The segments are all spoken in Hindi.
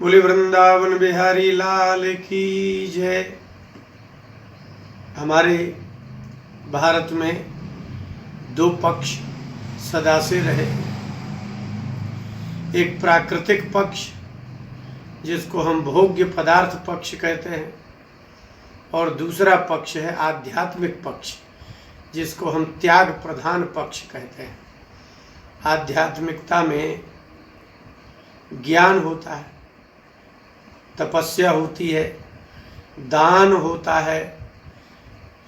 बोले वृंदावन बिहारी लाल की जय। हमारे भारत में दो पक्ष सदा से रहे। एक प्राकृतिक पक्ष जिसको हम भोग्य पदार्थ पक्ष कहते हैं, और दूसरा पक्ष है आध्यात्मिक पक्ष जिसको हम त्याग प्रधान पक्ष कहते हैं। आध्यात्मिकता में ज्ञान होता है, तपस्या होती है, दान होता है,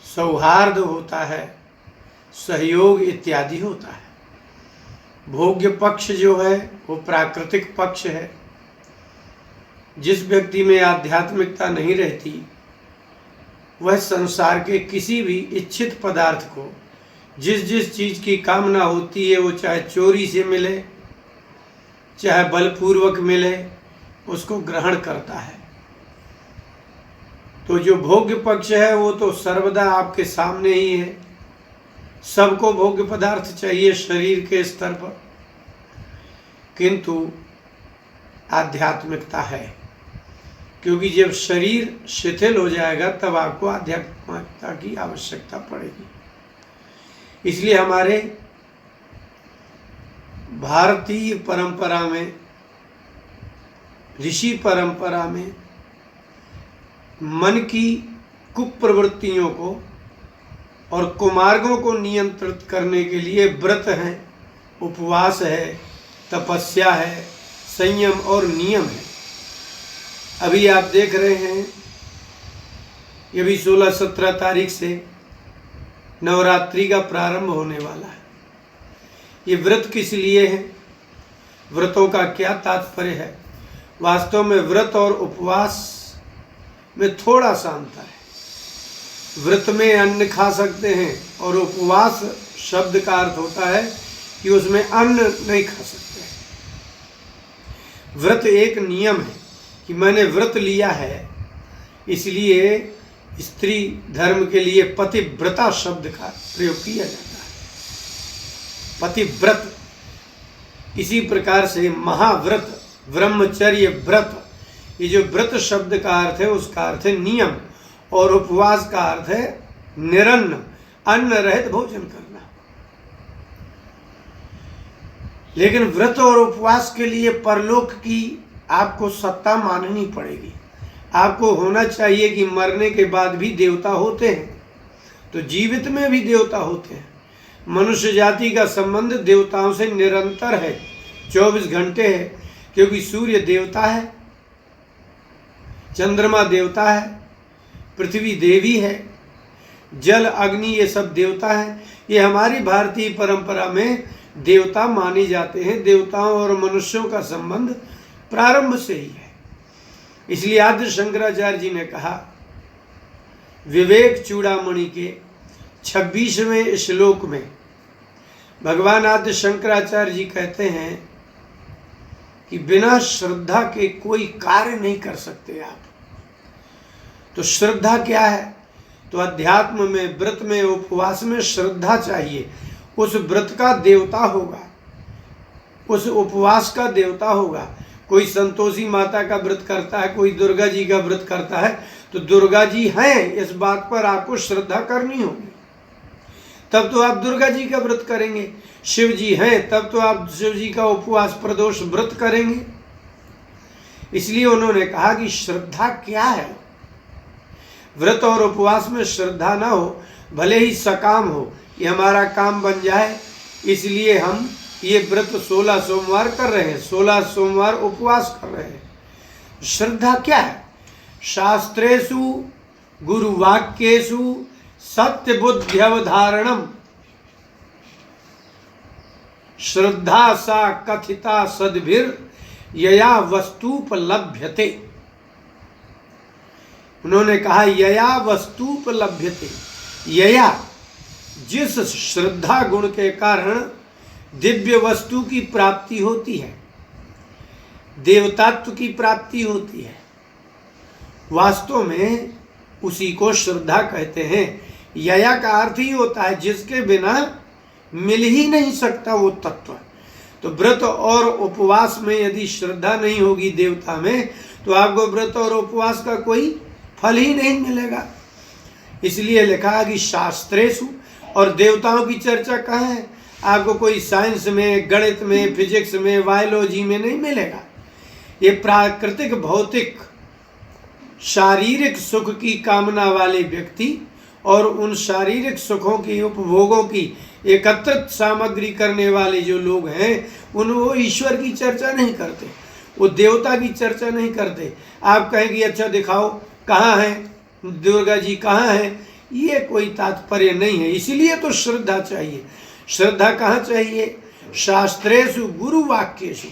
सौहार्द होता है, सहयोग इत्यादि होता है। भोग्य पक्ष जो है वो प्राकृतिक पक्ष है। जिस व्यक्ति में आध्यात्मिकता नहीं रहती वह संसार के किसी भी इच्छित पदार्थ को, जिस जिस चीज़ की कामना होती है, वो चाहे चोरी से मिले चाहे बलपूर्वक मिले, उसको ग्रहण करता है। तो जो भोग्य पक्ष है वो तो सर्वदा आपके सामने ही है। सबको भोग्य पदार्थ चाहिए शरीर के स्तर पर, किंतु आध्यात्मिकता है, क्योंकि जब शरीर शिथिल हो जाएगा तब आपको आध्यात्मिकता की आवश्यकता पड़ेगी। इसलिए हमारे भारतीय परंपरा में, ऋषि परंपरा में मन की कुप्रवृत्तियों को और कुमार्गों को नियंत्रित करने के लिए व्रत है, उपवास है, तपस्या है, संयम और नियम है। अभी आप देख रहे हैं ये भी 16-17 तारीख से नवरात्रि का प्रारंभ होने वाला है। ये व्रत किस लिए है, व्रतों का क्या तात्पर्य है? वास्तव में व्रत और उपवास में थोड़ा सा अंतर है। व्रत में अन्न खा सकते हैं और उपवास शब्द का अर्थ होता है कि उसमें अन्न नहीं खा सकते। व्रत एक नियम है कि मैंने व्रत लिया है, इसलिए स्त्री धर्म के लिए पतिव्रता शब्द का प्रयोग किया जाता है। पतिव्रत। इसी प्रकार से महाव्रत, ब्रह्मचर्य व्रत, ये जो व्रत शब्द का अर्थ है उसका अर्थ है नियम, और उपवास का अर्थ है निरन्न, अन्न रहित भोजन करना। लेकिन व्रत और उपवास के लिए परलोक की आपको सत्ता माननी पड़ेगी। आपको होना चाहिए कि मरने के बाद भी देवता होते हैं, तो जीवित में भी देवता होते हैं। मनुष्य जाति का संबंध देवताओं से निरंतर है, 24 घंटे है, क्योंकि सूर्य देवता है, चंद्रमा देवता है, पृथ्वी देवी है, जल अग्नि ये सब देवता है। ये हमारी भारतीय परंपरा में देवता माने जाते हैं। देवताओं और मनुष्यों का संबंध प्रारंभ से ही है। इसलिए आद्य शंकराचार्य जी ने कहा विवेक चूड़ामणि के 26वें श्लोक में, भगवान आद्य शंकराचार्य जी कहते हैं कि बिना श्रद्धा के कोई कार्य नहीं कर सकते आप। तो श्रद्धा क्या है? तो अध्यात्म में, व्रत में, उपवास में श्रद्धा चाहिए। उस व्रत का देवता होगा, उस उपवास का देवता होगा। कोई संतोषी माता का व्रत करता है, कोई दुर्गा जी का व्रत करता है, तो दुर्गा जी हैं इस बात पर आपको श्रद्धा करनी होगी, तब तो आप दुर्गा जी का व्रत करेंगे। शिव जी हैं तब तो आप शिव जी का उपवास प्रदोष व्रत करेंगे। इसलिए उन्होंने कहा कि श्रद्धा क्या है। व्रत और उपवास में श्रद्धा ना हो, भले ही सकाम हो, ये हमारा काम बन जाए, इसलिए हम ये व्रत 16 सोमवार कर रहे हैं, 16 सोमवार उपवास कर रहे हैं। श्रद्धा क्या है? शास्त्रेषु गुरुवाक्येषु सत्य बुद्ध्यवधारणम श्रद्धा सा कथिता सद्भिर यया वस्तुपलभ्यते। उन्होंने कहा यया वस्तुपलभ्यते। यया, जिस श्रद्धा गुण के कारण दिव्य वस्तु की प्राप्ति होती है, देवतात्व की प्राप्ति होती है, वास्तव में उसी को श्रद्धा कहते हैं। यया का अर्थ ही होता है जिसके बिना मिल ही नहीं सकता वो तत्व। तो व्रत और उपवास में यदि श्रद्धा नहीं होगी देवता में, तो आपको व्रत और उपवास का कोई फल ही नहीं मिलेगा। इसलिए लिखा कि शास्त्रेषु, और देवताओं की चर्चा कहाँ है? आपको कोई साइंस में, गणित में, फिजिक्स में, बायोलॉजी में नहीं मिलेगा। ये प्राकृतिक भौतिक शारीरिक सुख की कामना वाले व्यक्ति और उन शारीरिक सुखों की, उपभोगों की एकत्रित सामग्री करने वाले जो लोग हैं, वो ईश्वर की चर्चा नहीं करते, वो देवता की चर्चा नहीं करते। आप कहेंगे अच्छा दिखाओ कहाँ है दुर्गा जी, कहाँ है, ये कोई तात्पर्य नहीं है। इसीलिए तो श्रद्धा चाहिए। श्रद्धा कहाँ चाहिए? शास्त्रेषु गुरु वाक्येषु।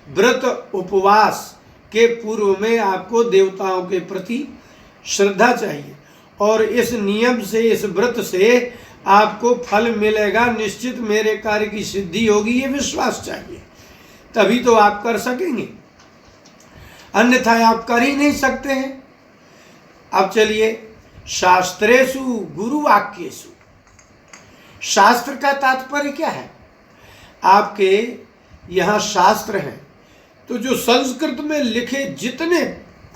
व्रत उपवास के पूर्व में आपको देवताओं के प्रति श्रद्धा चाहिए, और इस नियम से, इस व्रत से आपको फल मिलेगा निश्चित, मेरे कार्य की सिद्धि होगी, ये विश्वास चाहिए, तभी तो आप कर सकेंगे, अन्यथा आप कर ही नहीं सकते हैं। अब चलिए, शास्त्रेषु गुरु वाक्येषु। शास्त्र का तात्पर्य क्या है? आपके यहाँ शास्त्र हैं, तो जो संस्कृत में लिखे जितने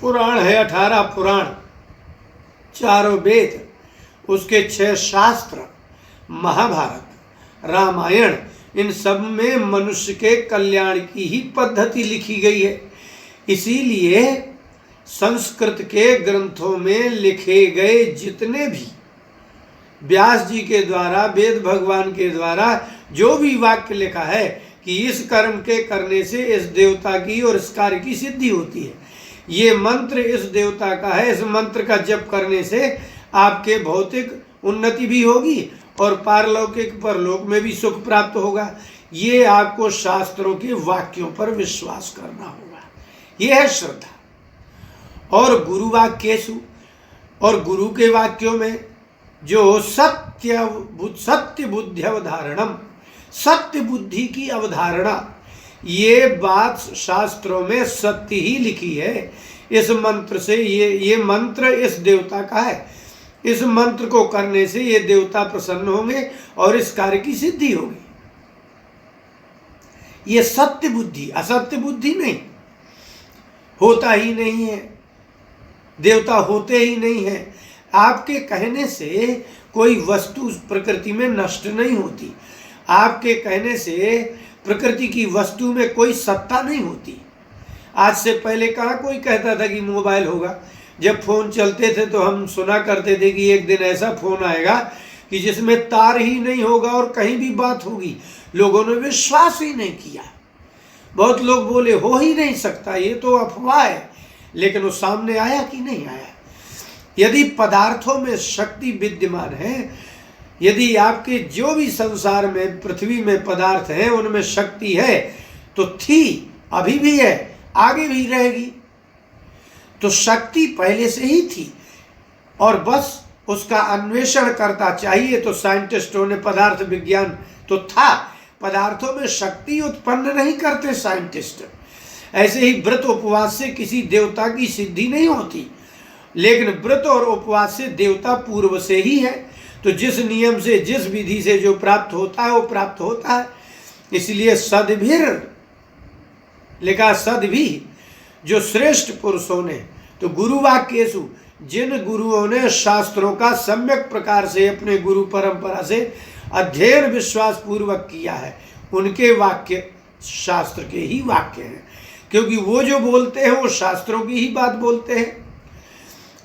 पुराण है, 18 पुराण, 4 वेद, उसके 6 शास्त्र, महाभारत, रामायण, इन सब में मनुष्य के कल्याण की ही पद्धति लिखी गई है। इसीलिए संस्कृत के ग्रंथों में लिखे गए जितने भी व्यास जी के द्वारा, वेद भगवान के द्वारा जो भी वाक्य लिखा है कि इस कर्म के करने से इस देवता की और इस कार्य की सिद्धि होती है, ये मंत्र इस देवता का है, इस मंत्र का जप करने से आपके भौतिक उन्नति भी होगी और पारलौकिक परलोक में भी सुख प्राप्त होगा, ये आपको शास्त्रों के वाक्यों पर विश्वास करना होगा। ये है श्रद्धा। और गुरु वाक्येषु, और गुरु के वाक्यों में जो सत्य बुद्धि अवधारणम, सत्य बुद्धि की अवधारणा, ये बात शास्त्रों में सत्य ही लिखी है। इस मंत्र से, ये मंत्र इस देवता का है, इस मंत्र को करने से ये देवता प्रसन्न होंगे और इस कार्य की सिद्धि होगी। ये सत्य बुद्धि, असत्य बुद्धि नहीं, होता ही नहीं है, देवता होते ही नहीं है। आपके कहने से कोई वस्तु प्रकृति में नष्ट नहीं होती, आपके कहने से प्रकृति की वस्तु में कोई सत्ता नहीं होती। आज से पहले कहाँ कोई कहता था कि मोबाइल होगा? जब फोन चलते थे तो हम सुना करते थे कि एक दिन ऐसा फोन आएगा कि जिसमें तार ही नहीं होगा और कहीं भी बात होगी। लोगों ने विश्वास ही नहीं किया, बहुत लोग बोले हो ही नहीं सकता, ये तो अफवाह है। लेकिन वो सामने आया कि नहीं आया? यदि पदार्थों में शक्ति विद्यमान है, यदि आपके जो भी संसार में, पृथ्वी में पदार्थ हैं, उनमें शक्ति है, तो थी, अभी भी है, आगे भी रहेगी। तो शक्ति पहले से ही थी और बस उसका अन्वेषण करता चाहिए। तो साइंटिस्टों ने, पदार्थ विज्ञान तो था, पदार्थों में शक्ति उत्पन्न नहीं करते साइंटिस्ट। ऐसे ही व्रत उपवास से किसी देवता की सिद्धि नहीं होती, लेकिन व्रत और उपवास से देवता पूर्व से ही है। तो जिस नियम से, जिस विधि से जो प्राप्त होता है वो प्राप्त होता है। इसलिए सद्भिर लिखा, सद्भि, जो श्रेष्ठ पुरुषों ने, तो गुरु वाक्येषु, जिन गुरुओं ने शास्त्रों का सम्यक प्रकार से अपने गुरु परंपरा से अध्ययन विश्वास पूर्वक किया है, उनके वाक्य शास्त्र के ही वाक्य हैं, क्योंकि वो जो बोलते हैं वो शास्त्रों की ही बात बोलते हैं।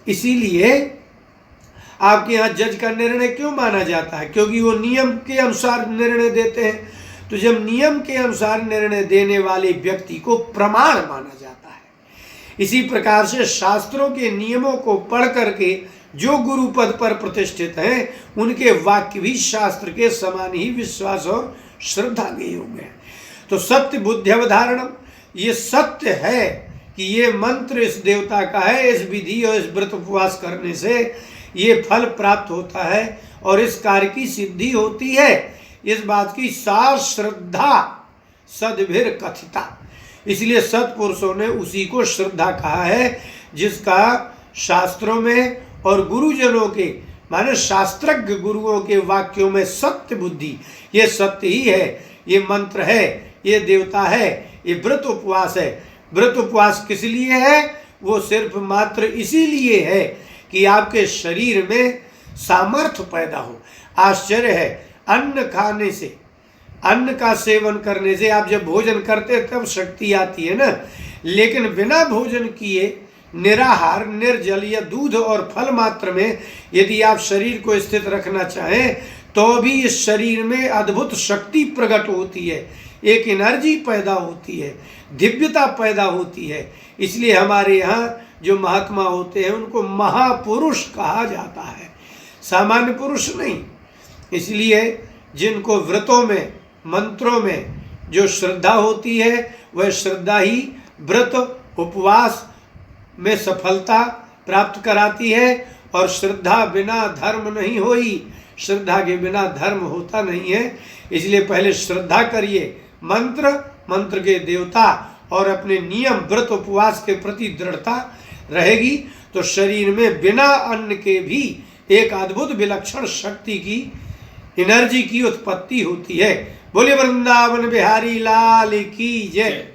इसीलिए आपके यहाँ जज का निर्णय क्यों माना जाता है? क्योंकि वो नियम के अनुसार निर्णय देते हैं। तो जब नियम के अनुसार निर्णय देने वाले व्यक्ति को प्रमाण माना जाता है। इसी प्रकार से शास्त्रों के नियमों को पढ़ करके जो गुरु पद पर प्रतिष्ठित हैं, उनके वाक्य भी शास्त्र के समान ही विश्वास और श्रद्धा के योग्य हैं। तो सत्य बुद्धि अवधारणम, ये सत्य है कि ये मंत्र इस देवता का है, इस विधि और इस व्रत उपवास करने से ये फल प्राप्त होता है और इस कार्य की सिद्धि होती है। इस बात की सार श्रद्धा सद्भिर कथिता। इसलिए सत्पुरुषों ने उसी को श्रद्धा कहा है, जिसका शास्त्रों में और गुरुजनों के, माने शास्त्रज्ञ गुरुओं के वाक्यों में सत्य बुद्धि, ये सत्य ही है, ये मंत्र है, ये देवता है, ये व्रत उपवास है। व्रत उपवास किस लिए है? वो सिर्फ मात्र इसीलिए है कि आपके शरीर में सामर्थ्य पैदा हो। आश्चर्य है, अन्न खाने से, अन्न का सेवन करने से, आप जब भोजन करते हैं तब शक्ति आती है ना, लेकिन बिना भोजन किए निराहार, निर्जल या दूध और फल मात्र में यदि आप शरीर को स्थित रखना चाहें तो भी इस शरीर में अद्भुत शक्ति प्रकट होती है, एक एनर्जी पैदा होती है, दिव्यता पैदा होती है। इसलिए हमारे यहाँ जो महात्मा होते हैं उनको महापुरुष कहा जाता है, सामान्य पुरुष नहीं। इसलिए जिनको व्रतों में, मंत्रों में जो श्रद्धा होती है वह श्रद्धा ही व्रत उपवास में सफलता प्राप्त कराती है। और श्रद्धा बिना धर्म नहीं होई, श्रद्धा के बिना धर्म होता नहीं है। इसलिए पहले श्रद्धा करिए, मंत्र के देवता और अपने नियम व्रत उपवास के प्रति दृढ़ता रहेगी तो शरीर में बिना अन्न के भी एक अद्भुत विलक्षण शक्ति की, एनर्जी की उत्पत्ति होती है। बोलिए वृंदावन बिहारी लाल की जय।